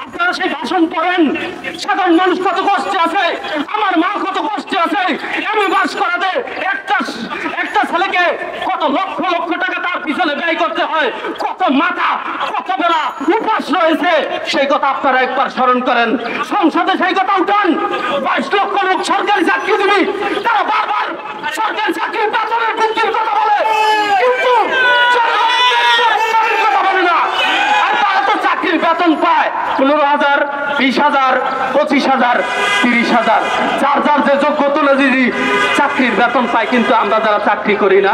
আপনারা সেই ভাষণ করেন, সাধারণ মানুষ কত কষ্টে আছে, আমার মা কত কষ্টে আছে, আমি বাস করাতে একটা ছেলেকে কত লক্ষ লক্ষ টাকা তার পিছনে ব্যয় করতে হয়, কত মাথা কত বেলা উপাস রয়েছে, সেই কথা আপনারা একবার স্মরণ করেন। সংসদে সেই কথা উঠান। 22 লক্ষ লোক সরকারি চাকরিজীবী, তারা বারবার সরকারি চাকরি বেতনের বৃদ্ধির কথা বলে, কিন্তু কথা বলে না। আর তারা তো চাকরির বেতন পায় 15,000, 20,000, 25,000, 30,000, যার যার যে যোগ্যতা অনুযায়ী চাকরির বেতন পায়। কিন্তু আমরা যারা চাকরি করি না,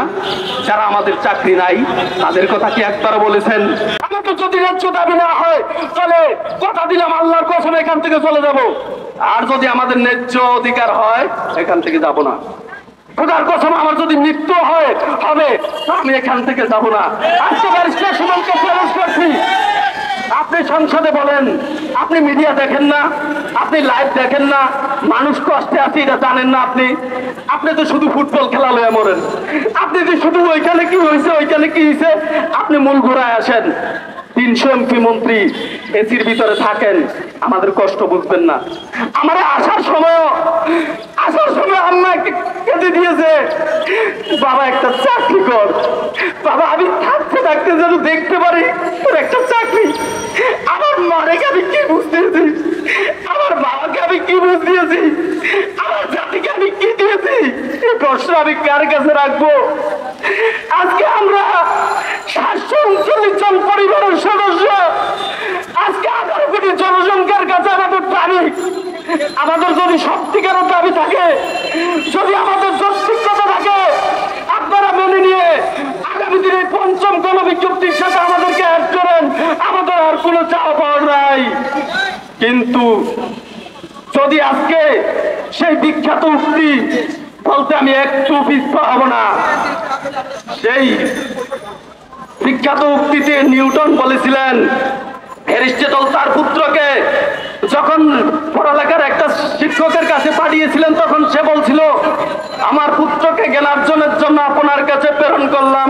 যারা আমাদের চাকরি নাই, তাদের কথা কি একবারও বলেছেন? আমাকে যদি ন্যায্য দাবি না হয়, তাহলে কথা দিলাম আল্লাহর কসম এখান থেকে চলে যাব। আর যদি আমাদের ন্যায্য অধিকার হয়, এখান থেকে যাব না। খোদার কসম, আমার যদি মৃত্যু হবে, আমি এখান থেকে যাব না। আজকে ব্যারিস্টার সুমনকে প্রবেশ করছি। আপনি সংসদে বলেন, আপনি মিডিয়া দেখেন না, আপনি লাইভ দেখেন না, মানুষ কষ্টে আছে এটা জানেন না। আপনি তো শুধু ফুটবল খেলা লয়ে মরেন। আপনি যে শুধু ওইখানে কি হয়েছে ওইখানে কি হয়েছে, আপনি মূল ঘোরায় আসেন। 300 এমপি মন্ত্রী এসির ভিতরে থাকেন, আমাদের কষ্ট বুঝবেন না। আমার আসার সময় আম্মা কেঁদে দিয়েছে, বাবা একটা চাকরি কর, বাবা আমি থাকতে থাকতে যেন দেখতে পারি তোর একটা চাকরি। আমার মাকে আমি কি বুঝতেছি, আমার বাবাকে আমি কি বুঝিয়েছি, আমার জাতিকে আমি কি দিয়েছি, এই প্রশ্ন আমি কার কাছে রাখবো? আজকে আমরা 739 জন পরিবারের সদস্য, আজকে 18 কোটি জনসংখ্যার কাছে আমাদের দাবি, আমাদের যদি সত্যিকারের দাবি থাকে, যদি আমাদের যৌক্তিকতা থাকে, আপনারা মেনে নিয়ে আগামী দিনে 5ম গণবিজ্ঞপ্তির সাথে আমাদেরকে অ্যাড করেন। আমাদের আর কোনো চাওয়া পাওয়া নাই। কিন্তু যদি আজকে সেই বিখ্যাত উক্তি বলতে আমি একটু পিছপা হব না, সেই বিখ্যাত উক্তিতে নিউটন বলেছিলেন, অ্যারিস্টটল তার পুত্রকে যখন পড়ালেখার একটা শিক্ষকের কাছে পাঠিয়েছিলেন, তখন সে বলছিল, আমার পুত্রকে জ্ঞানার্জনের জন্য আপনার কাছে প্রেরণ করলাম,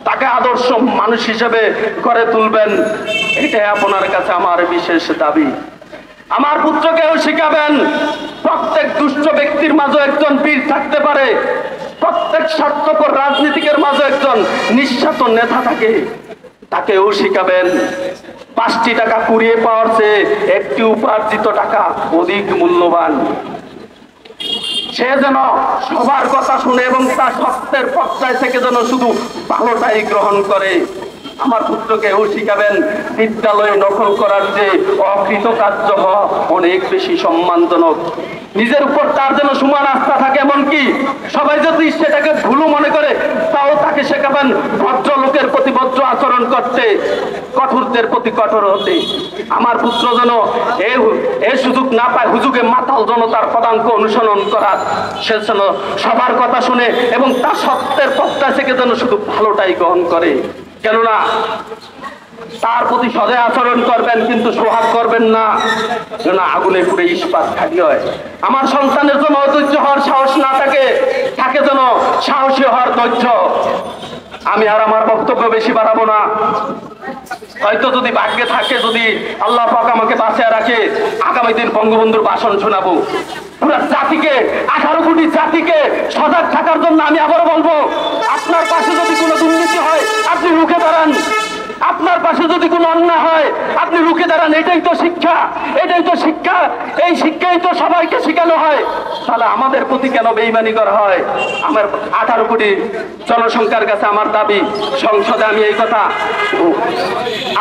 তাকে আদর্শ মানুষ হিসেবে গড়ে তুলবেন, এটাই আপনার কাছে আমার বিশেষ দাবি। আমার পুত্রকেও শিখাবেন, প্রত্যেক দুষ্ট ব্যক্তির মাঝে একজন বীর থাকতে পারে, প্রত্যেক স্বার্থপর রাজনীতিকের মাঝে একজন নিঃস্বার্থ নেতা থাকে, তাকেও শিখাবেন 5টি টাকা কুড়িয়ে পাওয়ার চেয়ে একটি উপার্জিত টাকা অধিক মূল্যবান। সে যেন সবার কথা শুনে এবং তার সত্যের পর্যায় থেকে যেন শুধু ভালোটাই গ্রহণ করে। আমার পুত্রকেও শিখাবেন, বিদ্যালয়ে নকল করার চেয়ে অকৃতকার্য হওয়া অনেক বেশি সম্মানজনক। নিজের উপর তার যেন সমান আস্থা থাকে, এমনকি সবাই যদি সেটাকে ভুলও মনে করে, তাও তাকে শেখাবেন ভদ্রলোকের প্রতি ভদ্র আচরণ করতে, কঠোরদের প্রতি কঠোর হতে। আমার পুত্র যেন এই সুযোগ না পায় হুজুগে মাতাল জনতার পদাঙ্ক অনুসরণ করার, সে যেন সবার কথা শুনে এবং তার সত্যের পর্যায় থেকে যেন শুধু ভালোটাই গ্রহণ করে। কেননা তার প্রতি সদয় আচরণ করবেন, কিন্তু সোহাগ করবেন না, যেন আগুনে পুড়ে ইস্পাত খালি হয়। আমার সন্তানের জন্য অধৈর্য হওয়ার সাহস না থাকে, থাকে যেন সাহসী হওয়ার ধৈর্য। আমি আর আমার বক্তব্য বেশি বাড়াবো না। হয়তো যদি ভাগ্যে থাকে, যদি আল্লাহ পাক আমাকে বাঁচিয়ে রাখে, আগামী দিন বঙ্গবন্ধুর ভাষণ শোনাবো। পুরো জাতিকে, 18 কোটি জাতিকে সজাগ থাকার জন্য আমি আবারও বলবো, আপনার পাশে যদি কোনো দুর্নীতি হয় আপনি রুখে দাঁড়ান, আপনার পাশে যদি কোনো অন্যায় হয় আপনি রুখে দাঁড়ান। এটাই তো শিক্ষা, এটাই তো শিক্ষা। এই শিক্ষাই তো সবাইকে শেখানো হয়। তাহলে আমাদের প্রতি কেন বেঈমানি করা হয়? আমার 18 কোটি জনসংখ্যার কাছে আমার দাবি, সংসদে আমি এই কথা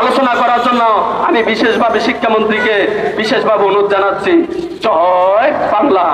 আলোচনা করার জন্য আমি বিশেষভাবে শিক্ষামন্ত্রীকে বিশেষভাবে অনুরোধ জানাচ্ছি। জয় বাংলা।